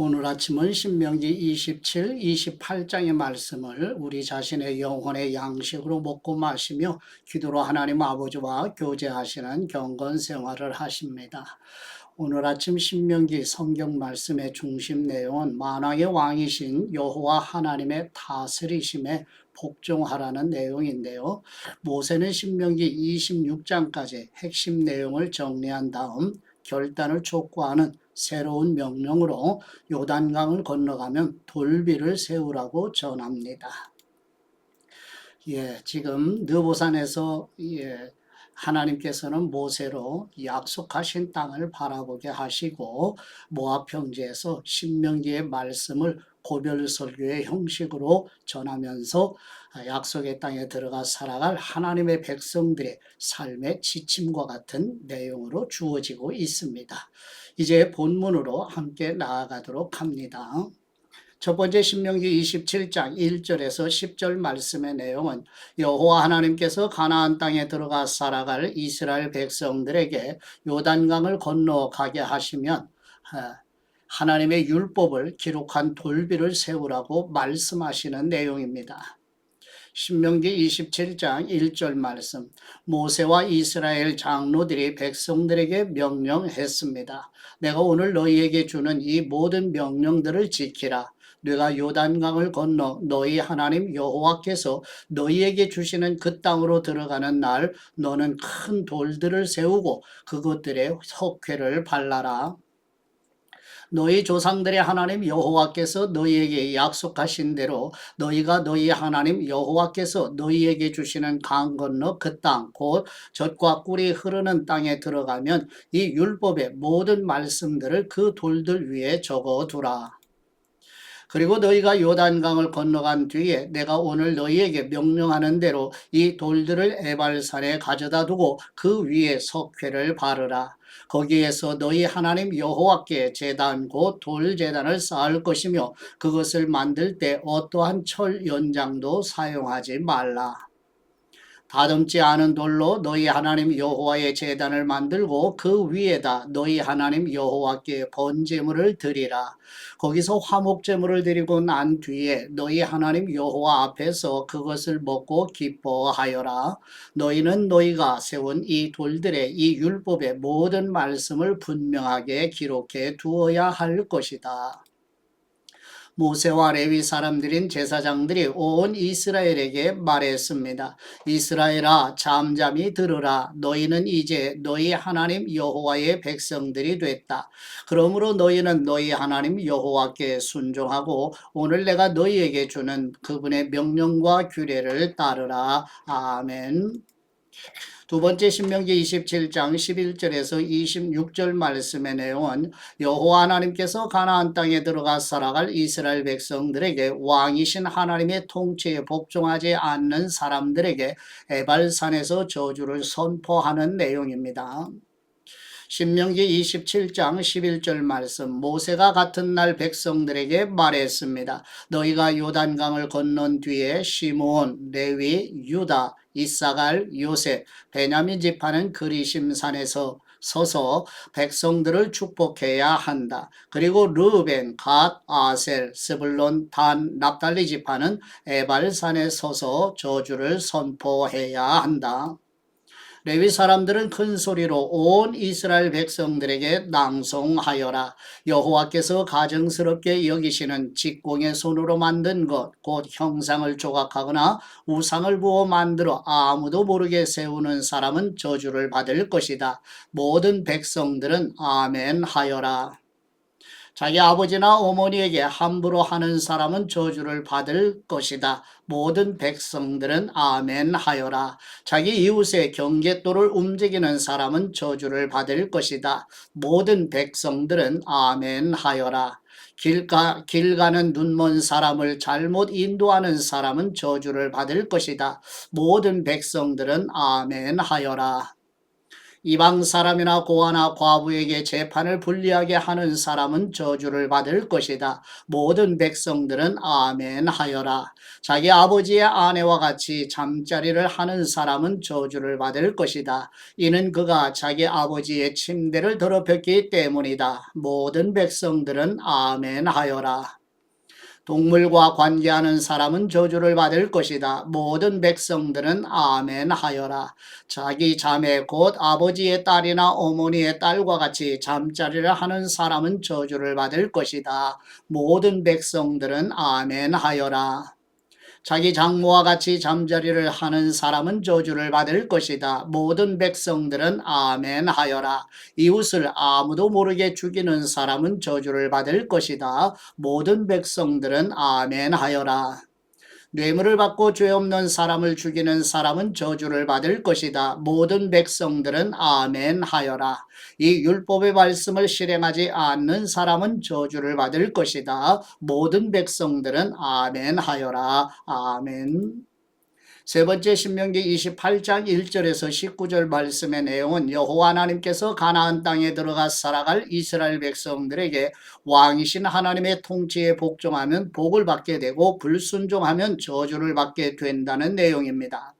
오늘 아침은 신명기 27, 28장의 말씀을 우리 자신의 영혼의 양식으로 먹고 마시며 기도로 하나님 아버지와 교제하시는 경건 생활을 하십니다. 오늘 아침 신명기 성경 말씀의 중심 내용은 만왕의 왕이신 여호와 하나님의 다스리심에 복종하라는 내용인데요. 모세는 신명기 26장까지 핵심 내용을 정리한 다음 결단을 촉구하는 새로운 명령으로 요단강을 건너가면 돌비를 세우라고 전합니다. 지금 느보산에서 하나님께서는 모세로 약속하신 땅을 바라보게 하시고 모압 평지에서 신명기의 말씀을 고별 설교의 형식으로 전하면서 약속의 땅에 들어가 살아갈 하나님의 백성들의 삶의 지침과 같은 내용으로 주어지고 있습니다. 이제 본문으로 함께 나아가도록 합니다. 첫 번째 신명기 27장 1절에서 10절 말씀의 내용은 여호와 하나님께서 가나안 땅에 들어가 살아갈 이스라엘 백성들에게 요단강을 건너가게 하시면 하나님의 율법을 기록한 돌비를 세우라고 말씀하시는 내용입니다. 신명기 27장 1절 말씀, 모세와 이스라엘 장로들이 백성들에게 명령했습니다. 내가 오늘 너희에게 주는 이 모든 명령들을 지키라. 네가 요단강을 건너 너희 하나님 여호와께서 너희에게 주시는 그 땅으로 들어가는 날 너는 큰 돌들을 세우고 그것들의 석회를 발라라. 너희 조상들의 하나님 여호와께서 너희에게 약속하신 대로 너희가 너희 하나님 여호와께서 너희에게 주시는 강 건너 그 땅 곧 젖과 꿀이 흐르는 땅에 들어가면 이 율법의 모든 말씀들을 그 돌들 위에 적어두라. 그리고 너희가 요단강을 건너간 뒤에 내가 오늘 너희에게 명령하는 대로 이 돌들을 에발산에 가져다 두고 그 위에 석회를 바르라. 거기에서 너희 하나님 여호와께 제단 곧 돌제단을 쌓을 것이며 그것을 만들 때 어떠한 철 연장도 사용하지 말라. 다듬지 않은 돌로 너희 하나님 여호와의 제단을 만들고 그 위에다 너희 하나님 여호와께 번제물을 드리라. 거기서 화목제물을 드리고 난 뒤에 너희 하나님 여호와 앞에서 그것을 먹고 기뻐하여라. 너희는 너희가 세운 이 돌들의 이 율법의 모든 말씀을 분명하게 기록해 두어야 할 것이다. 모세와 레위 사람들인 제사장들이 온 이스라엘에게 말했습니다. 이스라엘아 잠잠히 들으라. 너희는 이제 너희 하나님 여호와의 백성들이 됐다. 그러므로 너희는 너희 하나님 여호와께 순종하고 오늘 내가 너희에게 주는 그분의 명령과 규례를 따르라. 아멘. 두 번째 신명기 27장 11절에서 26절 말씀의 내용은 여호와 하나님께서 가나안 땅에 들어가 살아갈 이스라엘 백성들에게 왕이신 하나님의 통치에 복종하지 않는 사람들에게 에발산에서 저주를 선포하는 내용입니다. 신명기 27장 11절 말씀 모세가 같은 날 백성들에게 말했습니다. 너희가 요단강을 건넌 뒤에 시므온, 레위, 유다, 이사갈, 요셉, 베냐민 지파는 그리심산에서 서서 백성들을 축복해야 한다. 그리고 르벤, 갓, 아셀, 스불론, 단, 납달리 지파는 에발산에 서서 저주를 선포해야 한다. 레위 사람들은 큰 소리로 온 이스라엘 백성들에게 낭송하여라. 여호와께서 가증스럽게 여기시는 직공의 손으로 만든 것, 곧 형상을 조각하거나 우상을 부어 만들어 아무도 모르게 세우는 사람은 저주를 받을 것이다. 모든 백성들은 아멘 하여라. 자기 아버지나 어머니에게 함부로 하는 사람은 저주를 받을 것이다. 모든 백성들은 아멘 하여라. 자기 이웃의 경계도를 움직이는 사람은 저주를 받을 것이다. 모든 백성들은 아멘 하여라. 길 가는 눈먼 사람을 잘못 인도하는 사람은 저주를 받을 것이다. 모든 백성들은 아멘 하여라. 이방 사람이나 고아나 과부에게 재판을 불리하게 하는 사람은 저주를 받을 것이다. 모든 백성들은 아멘 하여라. 자기 아버지의 아내와 같이 잠자리를 하는 사람은 저주를 받을 것이다. 이는 그가 자기 아버지의 침대를 더럽혔기 때문이다. 모든 백성들은 아멘 하여라. 동물과 관계하는 사람은 저주를 받을 것이다. 모든 백성들은 아멘 하여라. 자기 자매 곧 아버지의 딸이나 어머니의 딸과 같이 잠자리를 하는 사람은 저주를 받을 것이다. 모든 백성들은 아멘 하여라. 자기 장모와 같이 잠자리를 하는 사람은 저주를 받을 것이다. 모든 백성들은 아멘 하여라. 이웃을 아무도 모르게 죽이는 사람은 저주를 받을 것이다. 모든 백성들은 아멘 하여라. 뇌물을 받고 죄 없는 사람을 죽이는 사람은 저주를 받을 것이다. 모든 백성들은 아멘 하여라. 이 율법의 말씀을 실행하지 않는 사람은 저주를 받을 것이다. 모든 백성들은 아멘 하여라. 아멘. 세 번째 신명기 28장 1절에서 19절 말씀의 내용은 여호와 하나님께서 가나안 땅에 들어가 살아갈 이스라엘 백성들에게 왕이신 하나님의 통치에 복종하면 복을 받게 되고 불순종하면 저주를 받게 된다는 내용입니다.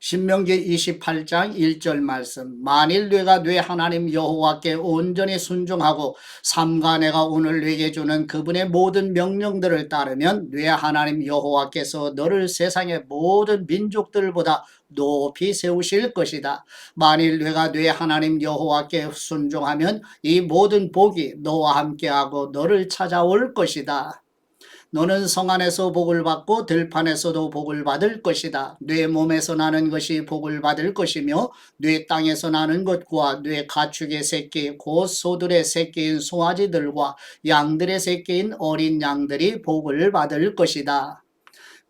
신명기 28장 1절 말씀. 만일 네가 네 하나님 여호와께 온전히 순종하고 삼가 내가 오늘 네게 주는 그분의 모든 명령들을 따르면 네 하나님 여호와께서 너를 세상의 모든 민족들보다 높이 세우실 것이다. 만일 네가 네 하나님 여호와께 순종하면 이 모든 복이 너와 함께하고 너를 찾아올 것이다. 너는 성 안에서 복을 받고 들판에서도 복을 받을 것이다. 네 몸에서 나는 것이 복을 받을 것이며 네 땅에서 나는 것과 네 가축의 새끼 곧 소들의 새끼인 송아지들과 양들의 새끼인 어린 양들이 복을 받을 것이다.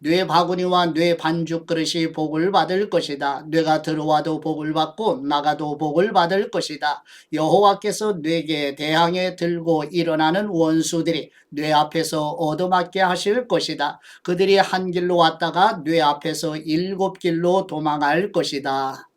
뇌 바구니와 뇌 반죽 그릇이 복을 받을 것이다. 뇌가 들어와도 복을 받고 나가도 복을 받을 것이다. 여호와께서 뇌게 대항해 들고 일어나는 원수들이 뇌 앞에서 얻어맞게 하실 것이다. 그들이 한 길로 왔다가 뇌 앞에서 7길로 도망할 것이다.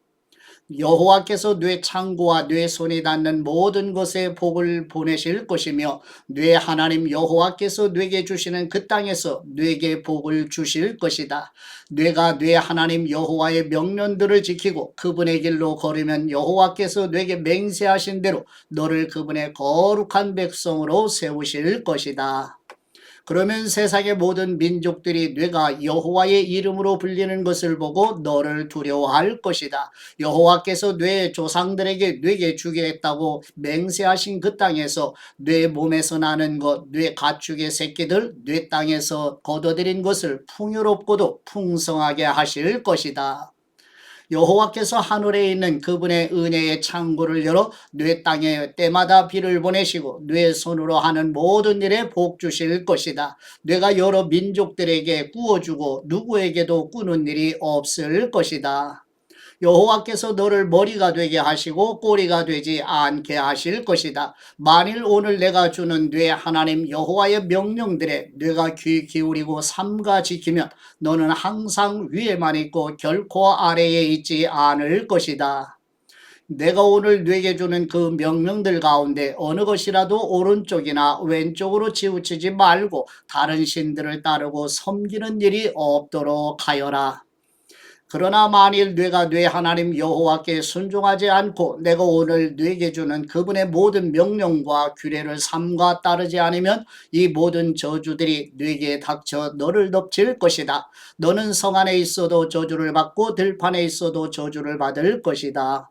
여호와께서 뇌 창고와 뇌 손이 닿는 모든 것에 복을 보내실 것이며 뇌 하나님 여호와께서 뇌게 주시는 그 땅에서 뇌게 복을 주실 것이다. 뇌가 뇌 하나님 여호와의 명령들을 지키고 그분의 길로 걸으면 여호와께서 뇌게 맹세하신 대로 너를 그분의 거룩한 백성으로 세우실 것이다. 그러면 세상의 모든 민족들이 네가 여호와의 이름으로 불리는 것을 보고 너를 두려워할 것이다. 여호와께서 네 조상들에게 네게 주겠다고 맹세하신 그 땅에서 네 몸에서 나는 것, 네 가축의 새끼들, 네 땅에서 거둬들인 것을 풍요롭고도 풍성하게 하실 것이다. 여호와께서 하늘에 있는 그분의 은혜의 창고를 열어 뇌 땅에 때마다 비를 보내시고 뇌 손으로 하는 모든 일에 복 주실 것이다. 뇌가 여러 민족들에게 구워주고 누구에게도 꾸는 일이 없을 것이다. 여호와께서 너를 머리가 되게 하시고 꼬리가 되지 않게 하실 것이다. 만일 오늘 내가 주는 뇌 하나님 여호와의 명령들에 뇌가 귀 기울이고 삼가 지키면 너는 항상 위에만 있고 결코 아래에 있지 않을 것이다. 내가 오늘 네게 주는 그 명령들 가운데 어느 것이라도 오른쪽이나 왼쪽으로 치우치지 말고 다른 신들을 따르고 섬기는 일이 없도록 하여라. 그러나 만일 네가 네 하나님 여호와께 순종하지 않고 내가 오늘 네게 주는 그분의 모든 명령과 규례를 삼가 따르지 않으면 이 모든 저주들이 네게 닥쳐 너를 덮칠 것이다. 너는 성 안에 있어도 저주를 받고 들판에 있어도 저주를 받을 것이다.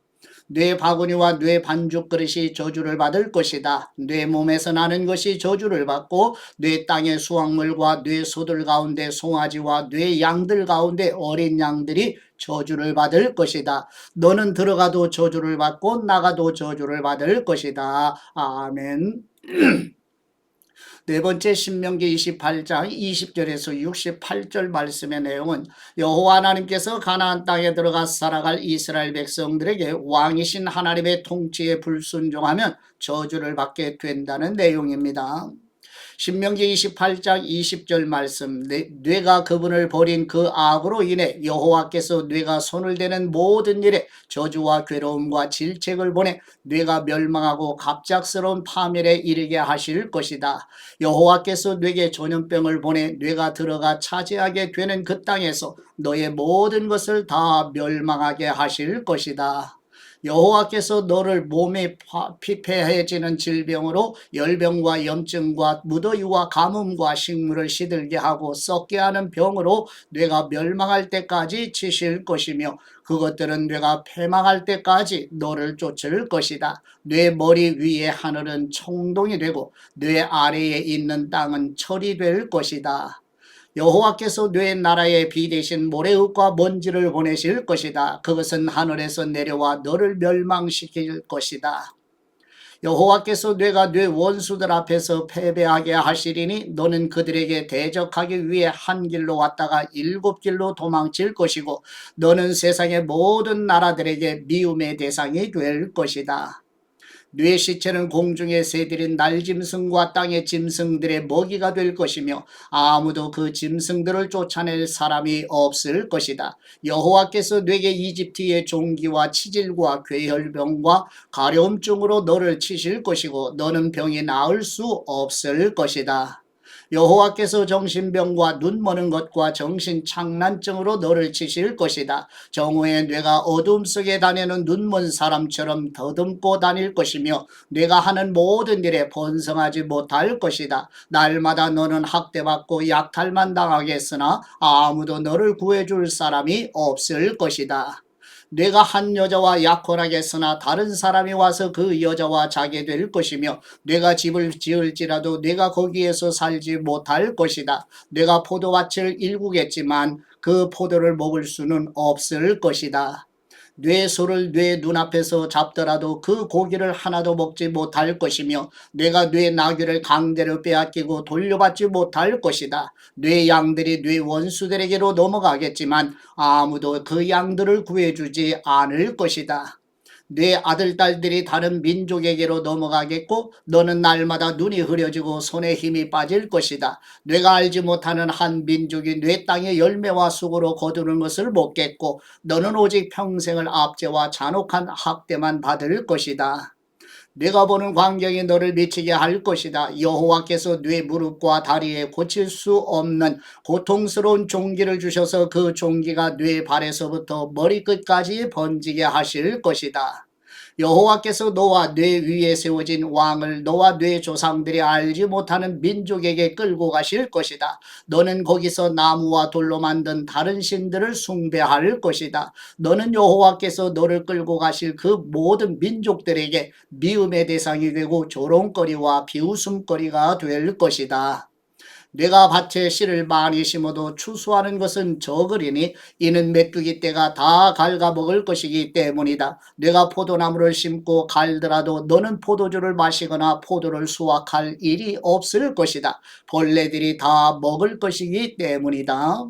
뇌 바구니와 뇌 반죽 그릇이 저주를 받을 것이다. 뇌 몸에서 나는 것이 저주를 받고 뇌 땅의 수확물과 뇌 소들 가운데 송아지와 뇌 양들 가운데 어린 양들이 저주를 받을 것이다. 너는 들어가도 저주를 받고 나가도 저주를 받을 것이다. 아멘. 네 번째 신명기 28장 20절에서 68절 말씀의 내용은 여호와 하나님께서 가나안 땅에 들어가 살아갈 이스라엘 백성들에게 왕이신 하나님의 통치에 불순종하면 저주를 받게 된다는 내용입니다. 신명기 28장 20절 말씀, 뇌가 그분을 버린 그 악으로 인해 여호와께서 뇌가 손을 대는 모든 일에 저주와 괴로움과 질책을 보내 뇌가 멸망하고 갑작스러운 파멸에 이르게 하실 것이다. 여호와께서 뇌에 전염병을 보내 뇌가 들어가 차지하게 되는 그 땅에서 너의 모든 것을 다 멸망하게 하실 것이다. 여호와께서 너를 몸이 피폐해지는 질병으로 열병과 염증과 무더위와 가뭄과 식물을 시들게 하고 썩게 하는 병으로 뇌가 멸망할 때까지 치실 것이며 그것들은 뇌가 패망할 때까지 너를 쫓을 것이다. 뇌 머리 위에 하늘은 청동이 되고 뇌 아래에 있는 땅은 철이 될 것이다. 여호와께서 뇌 나라에 비 대신 모래흙과 먼지를 보내실 것이다. 그것은 하늘에서 내려와 너를 멸망시킬 것이다. 여호와께서 뇌가 뇌 원수들 앞에서 패배하게 하시리니 너는 그들에게 대적하기 위해 한 길로 왔다가 일곱 길로 도망칠 것이고 너는 세상의 모든 나라들에게 미움의 대상이 될 것이다. 뇌 시체는 공중의 새들인 날짐승과 땅의 짐승들의 먹이가 될 것이며 아무도 그 짐승들을 쫓아낼 사람이 없을 것이다. 여호와께서 뇌게 이집트의 종기와 치질과 괴혈병과 가려움증으로 너를 치실 것이고 너는 병이 나을 수 없을 것이다. 여호와께서 정신병과 눈머는 것과 정신착란증으로 너를 치실 것이다. 정오에 뇌가 어둠 속에 다니는 눈먼 사람처럼 더듬고 다닐 것이며 뇌가 하는 모든 일에 번성하지 못할 것이다. 날마다 너는 학대받고 약탈만 당하겠으나 아무도 너를 구해줄 사람이 없을 것이다. 내가 한 여자와 약혼하겠으나 다른 사람이 와서 그 여자와 자게 될 것이며 내가 집을 지을지라도 내가 거기에서 살지 못할 것이다. 내가 포도밭을 일구겠지만 그 포도를 먹을 수는 없을 것이다. 뇌 소를 뇌 눈앞에서 잡더라도 그 고기를 하나도 먹지 못할 것이며 내가 뇌 나귀를 강제로 빼앗기고 돌려받지 못할 것이다. 뇌 양들이 뇌 원수들에게로 넘어가겠지만 아무도 그 양들을 구해주지 않을 것이다. 네 아들, 딸들이 다른 민족에게로 넘어가겠고 너는 날마다 눈이 흐려지고 손에 힘이 빠질 것이다. 내가 알지 못하는 한 민족이 네 땅의 열매와 수고로 거두는 것을 먹겠고 너는 오직 평생을 압제와 잔혹한 학대만 받을 것이다. 내가 보는 광경이 너를 미치게 할 것이다. 여호와께서 네 무릎과 다리에 고칠 수 없는 고통스러운 종기를 주셔서 그 종기가 네 발에서부터 머리끝까지 번지게 하실 것이다. 여호와께서 너와 뇌 위에 세워진 왕을 너와 뇌 조상들이 알지 못하는 민족에게 끌고 가실 것이다. 너는 거기서 나무와 돌로 만든 다른 신들을 숭배할 것이다. 너는 여호와께서 너를 끌고 가실 그 모든 민족들에게 미움의 대상이 되고 조롱거리와 비웃음거리가 될 것이다. 내가 밭에 씨를 많이 심어도 추수하는 것은 적으리니 이는 메뚜기 떼가 다 갉아먹을 것이기 때문이다. 내가 포도나무를 심고 갈더라도 너는 포도주를 마시거나 포도를 수확할 일이 없을 것이다. 벌레들이 다 먹을 것이기 때문이다.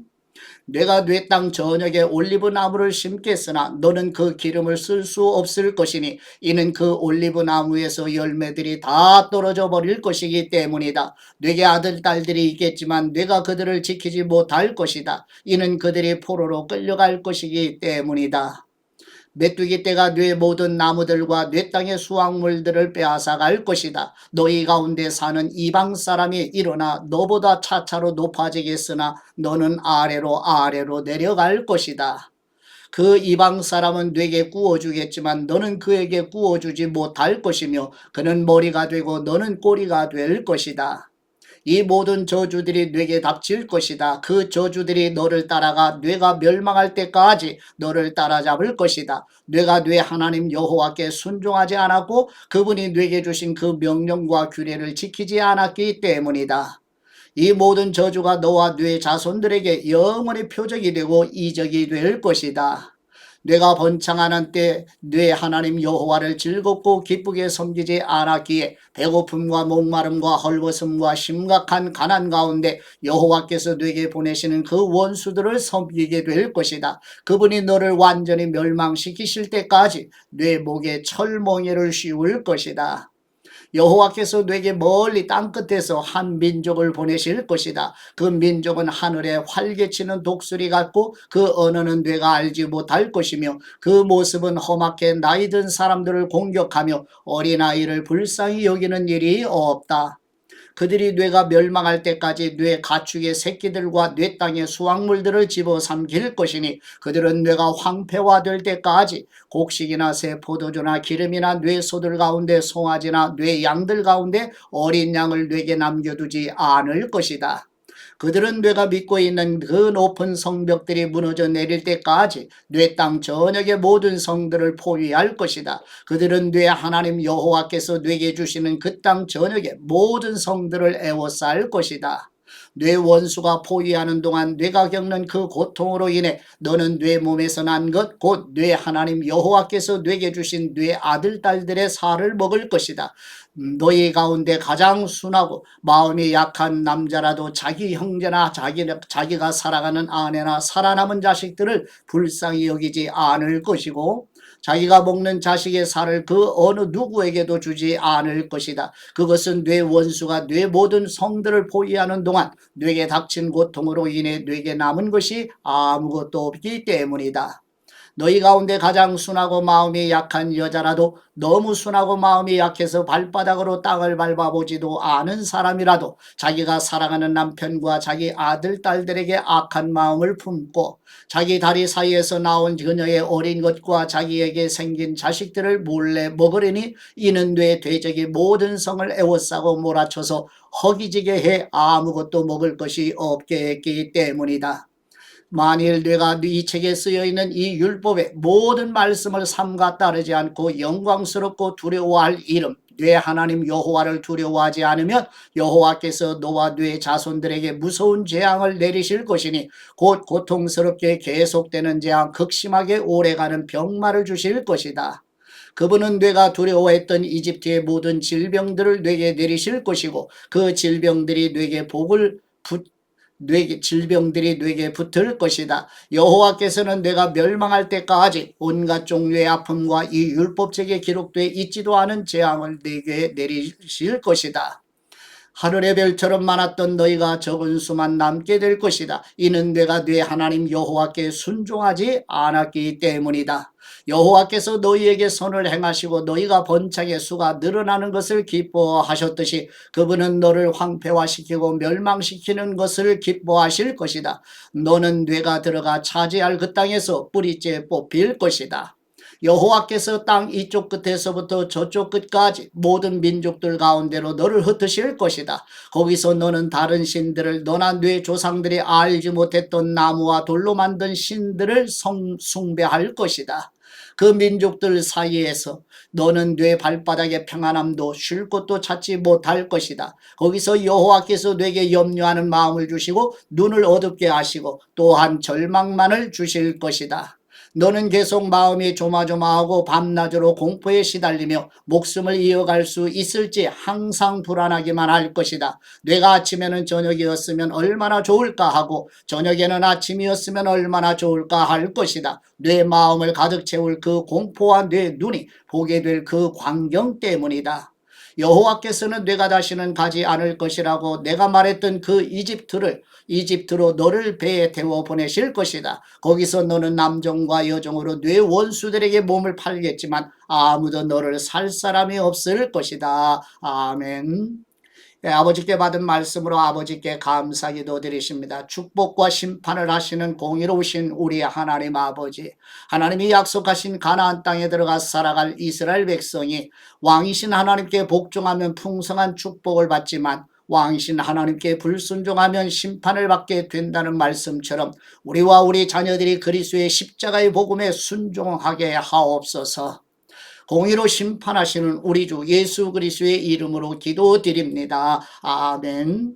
내가 네 땅 전역에 올리브 나무를 심겠으나 너는 그 기름을 쓸 수 없을 것이니 이는 그 올리브 나무에서 열매들이 다 떨어져 버릴 것이기 때문이다. 네게 아들 딸들이 있겠지만 네가 그들을 지키지 못할 것이다. 이는 그들이 포로로 끌려갈 것이기 때문이다. 메뚜기 떼가 네 모든 나무들과 네 땅의 수확물들을 빼앗아갈 것이다. 너희 가운데 사는 이방 사람이 일어나 너보다 차차로 높아지겠으나 너는 아래로 아래로 내려갈 것이다. 그 이방 사람은 네게 구워주겠지만 너는 그에게 구워주지 못할 것이며 그는 머리가 되고 너는 꼬리가 될 것이다. 이 모든 저주들이 네게 닥칠 것이다. 그 저주들이 너를 따라가 뇌가 멸망할 때까지 너를 따라잡을 것이다. 뇌가 네 하나님 여호와께 순종하지 않았고 그분이 네게 주신 그 명령과 규례를 지키지 않았기 때문이다. 이 모든 저주가 너와 네 자손들에게 영원히 표적이 되고 이적이 될 것이다. 뇌가 번창하는 때 뇌 하나님 여호와를 즐겁고 기쁘게 섬기지 않았기에 배고픔과 목마름과 헐벗음과 심각한 가난 가운데 여호와께서 뇌게 보내시는 그 원수들을 섬기게 될 것이다. 그분이 너를 완전히 멸망시키실 때까지 뇌 목에 철멍에를 씌울 것이다. 여호와께서 내게 멀리 땅끝에서 한 민족을 보내실 것이다. 그 민족은 하늘에 활개치는 독수리 같고 그 언어는 내가 알지 못할 것이며 그 모습은 험하게 나이 든 사람들을 공격하며 어린아이를 불쌍히 여기는 일이 없다. 그들이 뇌가 멸망할 때까지 뇌 가축의 새끼들과 뇌 땅의 수확물들을 집어삼킬 것이니 그들은 뇌가 황폐화될 때까지 곡식이나 새 포도주나 기름이나 뇌 소들 가운데 송아지나 뇌 양들 가운데 어린 양을 뇌게 남겨두지 않을 것이다. 그들은 뇌가 믿고 있는 그 높은 성벽들이 무너져 내릴 때까지 뇌 땅 전역의 모든 성들을 포위할 것이다. 그들은 뇌 하나님 여호와께서 뇌게 주시는 그 땅 전역의 모든 성들을 애워쌀 것이다. 뇌 원수가 포위하는 동안 뇌가 겪는 그 고통으로 인해 너는 뇌 몸에서 난 것 곧 뇌 하나님 여호와께서 뇌게 주신 뇌 아들 딸들의 살을 먹을 것이다. 너희 가운데 가장 순하고 마음이 약한 남자라도 자기 형제나 자기가 살아가는 아내나 살아남은 자식들을 불쌍히 여기지 않을 것이고 자기가 먹는 자식의 살을 그 어느 누구에게도 주지 않을 것이다. 그것은 뇌 원수가 뇌 모든 성들을 포위하는 동안 뇌게 닥친 고통으로 인해 뇌게 남은 것이 아무것도 없기 때문이다. 너희 가운데 가장 순하고 마음이 약한 여자라도 너무 순하고 마음이 약해서 발바닥으로 땅을 밟아보지도 않은 사람이라도 자기가 사랑하는 남편과 자기 아들, 딸들에게 악한 마음을 품고 자기 다리 사이에서 나온 그녀의 어린 것과 자기에게 생긴 자식들을 몰래 먹으려니 이는 뇌 돼지의 모든 성을 애워싸고 몰아쳐서 허기지게 해 아무것도 먹을 것이 없게 했기 때문이다. 만일 내가 이 책에 쓰여있는 이 율법의 모든 말씀을 삼가 따르지 않고 영광스럽고 두려워할 이름 뇌 하나님 여호와를 두려워하지 않으면 여호와께서 너와 뇌 자손들에게 무서운 재앙을 내리실 것이니 곧 고통스럽게 계속되는 재앙 극심하게 오래가는 병마를 주실 것이다. 그분은 뇌가 두려워했던 이집트의 모든 질병들을 뇌게 내리실 것이고 그 질병들이 뇌게 질병들이 뇌게 붙을 것이다. 여호와께서는 뇌가 멸망할 때까지 온갖 종류의 아픔과 이 율법책에 기록되어 있지도 않은 재앙을 뇌게 내리실 것이다. 하늘의 별처럼 많았던 너희가 적은 수만 남게 될 것이다. 이는 내가 네 하나님 여호와께 순종하지 않았기 때문이다. 여호와께서 너희에게 선을 행하시고 너희가 번창의 수가 늘어나는 것을 기뻐하셨듯이 그분은 너를 황폐화시키고 멸망시키는 것을 기뻐하실 것이다. 너는 뇌가 들어가 차지할 그 땅에서 뿌리째 뽑힐 것이다. 여호와께서 땅 이쪽 끝에서부터 저쪽 끝까지 모든 민족들 가운데로 너를 흩으실 것이다. 거기서 너는 다른 신들을 너나 네 조상들이 알지 못했던 나무와 돌로 만든 신들을 숭배할 것이다. 그 민족들 사이에서 너는 네 발바닥의 평안함도 쉴 곳도 찾지 못할 것이다. 거기서 여호와께서 네게 염려하는 마음을 주시고 눈을 어둡게 하시고 또한 절망만을 주실 것이다. 너는 계속 마음이 조마조마하고 밤낮으로 공포에 시달리며 목숨을 이어갈 수 있을지 항상 불안하기만 할 것이다. 뇌가 아침에는 저녁이었으면 얼마나 좋을까 하고 저녁에는 아침이었으면 얼마나 좋을까 할 것이다. 뇌 마음을 가득 채울 그 공포와 뇌 눈이 보게 될 그 광경 때문이다. 여호와께서는 뇌가 다시는 가지 않을 것이라고 내가 말했던 그 이집트로 너를 배에 태워 보내실 것이다. 거기서 너는 남종과 여종으로 뇌 원수들에게 몸을 팔겠지만 아무도 너를 살 사람이 없을 것이다. 아멘. 네, 아버지께 받은 말씀으로 아버지께 감사기도 드리십니다. 축복과 심판을 하시는 공의로우신 우리 하나님 아버지, 하나님이 약속하신 가나안 땅에 들어가 살아갈 이스라엘 백성이 왕이신 하나님께 복종하면 풍성한 축복을 받지만 왕이신 하나님께 불순종하면 심판을 받게 된다는 말씀처럼 우리와 우리 자녀들이 그리스도의 십자가의 복음에 순종하게 하옵소서. 공의로 심판하시는 우리 주 예수 그리스도의 이름으로 기도드립니다. 아멘.